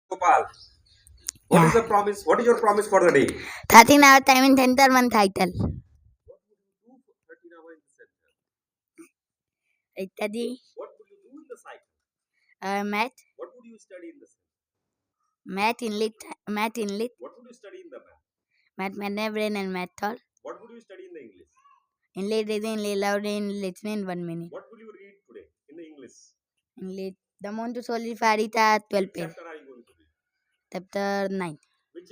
Gopal, what is Yeah. the promise? What is your promise for the day? 13-hour time in center, one title. What would you do for 13 hours in the center? इत्यादि What would you do in the cycle? math, What would you study in the center? math inlet, What would you study in the math? math brain and math all. What would you study in the English? Inlet reading, inlet loud, inlet listening 1 minute. What will you read today in the English? Inlet the month to solidify it at 12 Which page. chapter are you going to read? Chapter 9. Which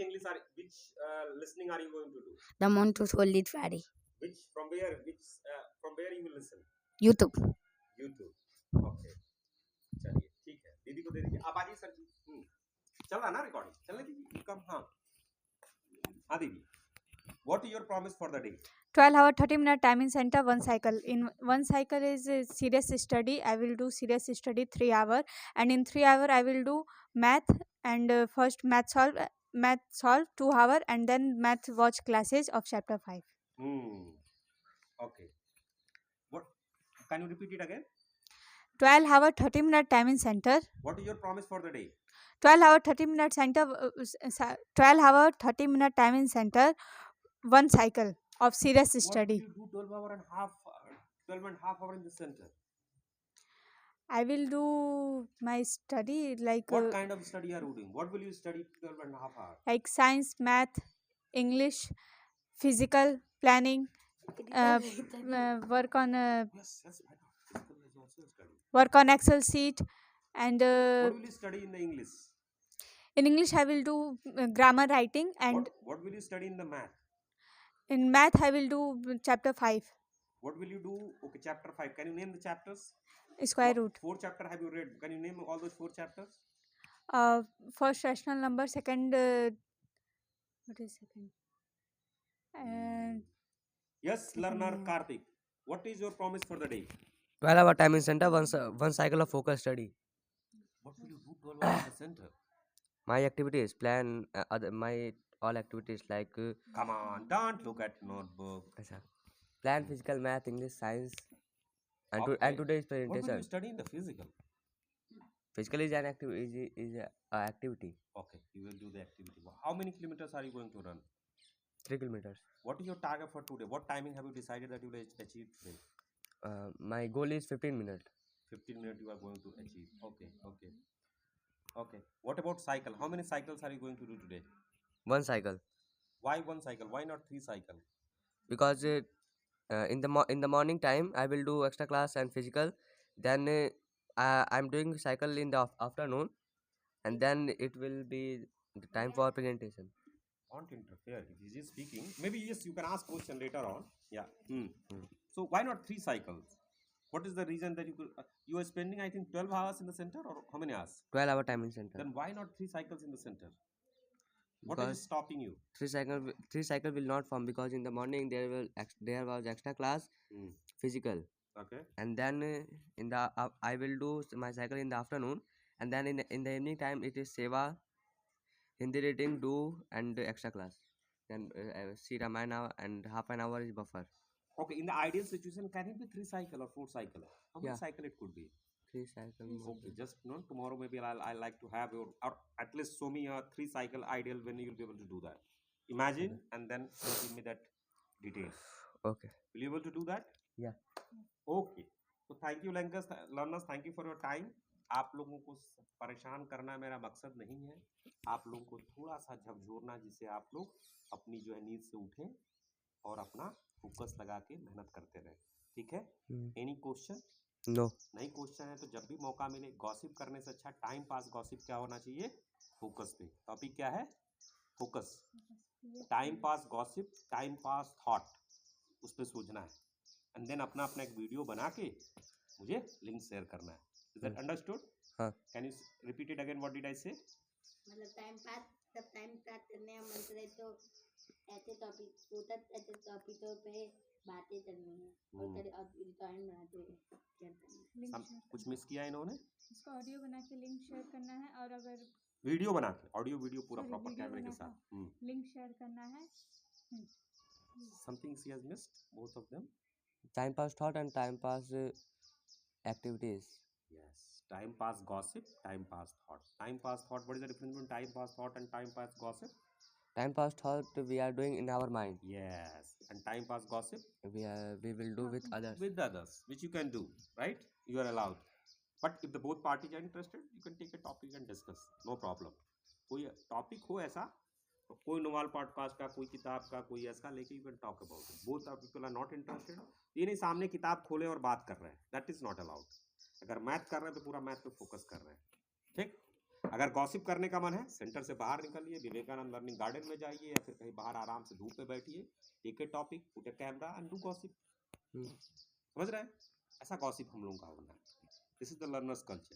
listening are you going to do? The month to solidify. Which from where you will listen? YouTube. YouTube. Okay. चलिए ठीक है दीदी को दे दीजिए आप आइए sir जी चल रहा ना रिकॉर्डिंग चलने दीजिए कम हाँ हाँ दीदी what is your promise for the day? 12-hour 30-minute timing center, one cycle. In one cycle is serious study. I will do serious study 3 hour, and in 3 hour I will do math, and first math solve 2 hour, and then math watch classes of chapter 5. Okay, what can you repeat it again? 12-hour 30-minute timing center. What is your promise for the day? 12-hour 30-minute center. 12-hour 30-minute timing center, one cycle of serious study. What will you do 12 and half hour in the center? I will do my study like What kind of study are you doing? What will you study 12 and half hour? like science, math, English, physical, planning, work on Yes, why not? Physical is also a study. work on Excel sheet, and What will you study in the English? in English I will do grammar writing, and What will you study in the math? in math I will do chapter 5, What will you do? Okay, chapter 5. Can you name the chapters? square root. 4 chapter have you read? Can you name all those 4 chapters? First rational number, second what is second? And Yes, learner Karthik. What is your promise for the day? 12-hour timing center, one cycle of focus study. What will you do 12 hours in the center? My activities plan my all activities like Come on, don't look at notebook. plan physical, math, English, science, and Okay. and today's What will you presentation. study in the physical? Physical is an activity is a activity. Okay, you will do the activity. How many kilometers are you going to run? 3 kilometers. What is your target for today? What timing have you decided that you will achieve today? My goal is 15 minutes. 15 minutes you are going to achieve. Okay. What about cycle? How many cycles are you going to do today? One cycle. Why one cycle? Why not 3 cycles? Because in the morning time I will do extra class and physical. Then I'm doing cycle in the afternoon, and then it will be the time for presentation. Don't interfere. If he is speaking, maybe yes, you can ask question later on. Yeah. So why not 3 cycles? What is the reason that you are spending I think 12 hours in the center or how many hours? 12-hour timing center. Then why not 3 cycles in the center? What Because is stopping you? three cycle will not form, because in the morning there was extra class physical, Okay. and then in the I will do my cycle in the afternoon, and then in the evening time it is seva, Hindi reading do, and extra class. Then see Ramayana, and half an hour is buffer. Okay, in the ideal situation, can it be 3 cycle or 4 cycle? How many Yeah. cycle it could be? 3 cycle. Okay, just tomorrow maybe I like to have your or at least show me a 3 cycle ideal when you'll be able to do that. Imagine and then give me that detail. Okay. Will you able to do that? Yeah. Okay. So thank you learners, thank you for your time. आप लोगों को परेशान करना मेरा मकसद नहीं है, आप लोगों को थोड़ा सा झकझोरना जिससे आप लोग अपनी जो है नींद से उठें और अपना फोकस लगा के मेहनत करते रहे. ठीक है? Any question? No. नई क्वेश्चन है तो जब भी मौका मिले, गॉसिप करने से अच्छा टाइम पास गॉसिप क्या होना चाहिए? फोकस पे. टॉपिक क्या है? Focus. Time pass gossip, time pass thought, उस पर सोचना है एंड देन अपना अपना एक वीडियो बना के मुझे लिंक शेयर करना है. Is that understood? हाँ. Can you repeat it again? What did I say? मतलब टाइम पास करने का मन करे तो ऐसे टॉपिकों पे बातें करनी है और रिकॉर्डिंग बनाते हैं. कुछ मिस किया इन्होंने? इसको ऑडियो बना के लिंक शेयर करना है, और अगर वीडियो बना के ऑडियो वीडियो पूरा प्रॉपर कैमरे के साथ लिंक शेयर करना है. Something she has missed both of them. Time pass thought and time pass activities. Yes. time pass gossip, time pass thought. Time pass thought, what is the difference between time pass thought and time pass gossip? Time pass thought we are doing in our mind. Yes. And time pass gossip? We will do with others. With others, which you can do, right? You are allowed. But if the both parties are interested, you can take a topic and discuss. No problem. कोई topic हो ऐसा, कोई novel podcast का, कोई किताब का, कोई ऐसा लेके you can talk about it. Both are people are not interested. ये नहीं सामने किताब खोले और बात कर रहे हैं, दैट इज नॉट अलाउड. अगर मैथ कर रहे हैं तो पूरा मैथ पे फोकस कर रहे हैं. ठीक. अगर गॉसिप करने का मन है, सेंटर से बाहर निकलिए, विवेकानंद लर्निंग गार्डन में जाइए या फिर कहीं बाहर आराम से धूप में बैठिए, take a topic, put A camera and do gossip. समझ रहे हैं? ऐसा गॉसिप हम लोगों का होना है. This is the learners culture.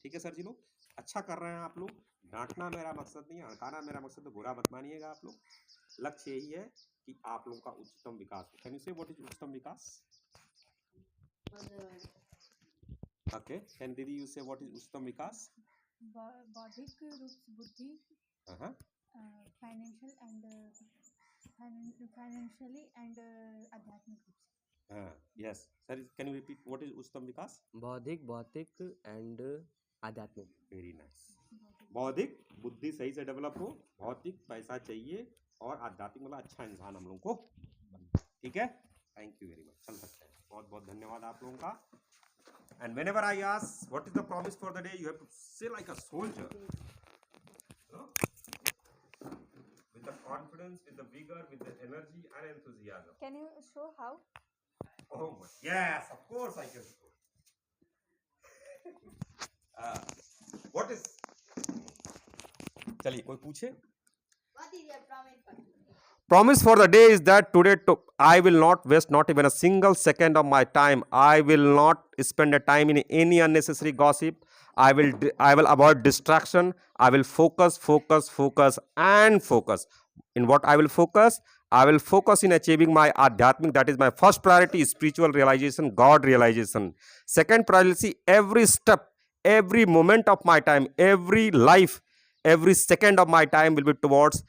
ठीक है सर जी लोग, अच्छा कर रहे हैं आप लोग. डांटना मेरा मकसद नहीं है, हड़काना मेरा मकसद, तो बुरा मत मानिएगा आप लोग. लक्ष्य यही है कि आप लोगों का उच्चतम विकास हो. कैन यू से व्हाट इज उच्चतम विकास? ओके, कैन दीदी यू से व्हाट इज उच्चतम विकास? बौद्धिक रूप से बुद्धि, फाइनेंशियली एंड आध्यात्मिक रूप से. Yes sir, can you repeat what is उच्चतम विकास? बौद्धिक, भौतिक एंड आध्यात्मिक. Very nice. बौद्धिक बुद्धि सही से डेवलप हो, भौतिक पैसा चाहिए, और आध्यात्मिक मतलब अच्छा इंसान हम लोगों को बनना. ठीक है, थैंक यू वेरी मच. चल सकते हैं. बहुत बहुत धन्यवाद आप लोगों का. And whenever I ask what is the promise for the day, you have to say like a soldier, you know? With the confidence, with the vigor, with the energy and enthusiasm. Can you show how? Oh my, yes, of course I can show. What is? चलिए कोई पूछे. What is your promise for today? Promise for the day is that today I will not waste not even a single second of my time. I will not spend a time in any unnecessary gossip. I will avoid distraction. I will focus and focus. In what I will focus? I will focus in achieving my adhyatmic. That is my first priority, spiritual realization, God realization. Second priority, every step, every moment of my time, every life, every second of my time will be towards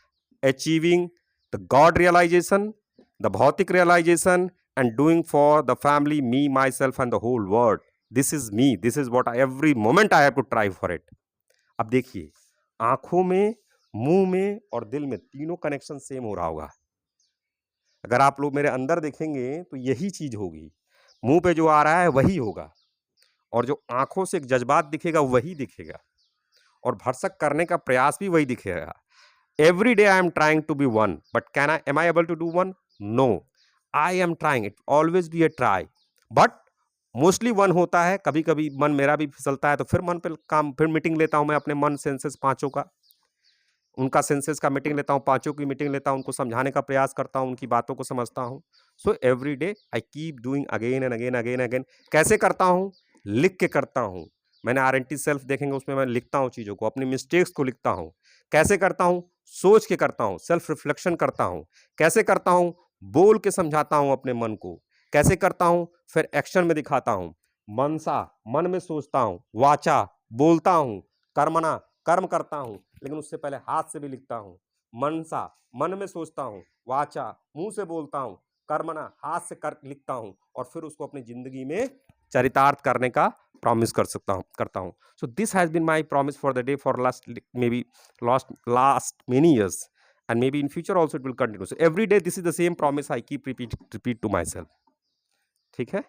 achieving the God realization, the bhautik realization, and doing for the family, me, myself and the whole world. This is me. This is what every moment I have to try for it. अब देखिए, आंखों में, मुंह में और दिल में तीनों कनेक्शन सेम हो रहा होगा. अगर आप लोग मेरे अंदर देखेंगे तो यही चीज होगी. मुंह पे जो आ रहा है वही होगा, और जो आंखों से एक जज्बात दिखेगा वही दिखेगा, और भरसक करने का प्रयास भी वही दिखेगा. Every day I am trying to be one, but am I able to do one? No, I am trying. It always be a try, but mostly one होता है. कभी कभी मन मेरा भी फिसलता है, तो फिर मन पे काम, फिर मीटिंग लेता हूँ मैं अपने मन सेंसेस पांचों का, उनका सेंसेस का मीटिंग लेता हूँ, पांचों की मीटिंग लेता हूँ, उनको समझाने का प्रयास करता हूँ, उनकी बातों को समझता हूँ. So every day I keep doing again and again again again. कैसे करता हूँ? लिख के करता हूँ. मैंने RNT सेल्फ देखेंगे, उसमें मैं लिखता हूँ चीज़ों को, अपनी मिस्टेक्स को लिखता हूँ. कैसे करता हूँ? सोच के करता हूँ, सेल्फ रिफ्लेक्शन करता हूँ. कैसे करता हूँ? बोल के समझाता हूँ अपने मन को. कैसे करता हूँ? फिर एक्शन में दिखाता हूँ. मनसा, मन में सोचता हूँ. वाचा, बोलता हूँ. कर्मणा, कर्म करता हूँ, लेकिन उससे पहले हाथ से भी लिखता हूँ. मनसा, मन में सोचता हूँ. वाचा, मुंह से बोलता हूँ. कर्मणा, हाथ से लिखता हूँ, और फिर उसको अपनी जिंदगी में चरितार्थ करने का प्रॉमिस करता हूँ. So this has been my promise for the day for last many years, and maybe in future also it will continue. So every day this is the same promise I keep repeat to myself. ठीक है.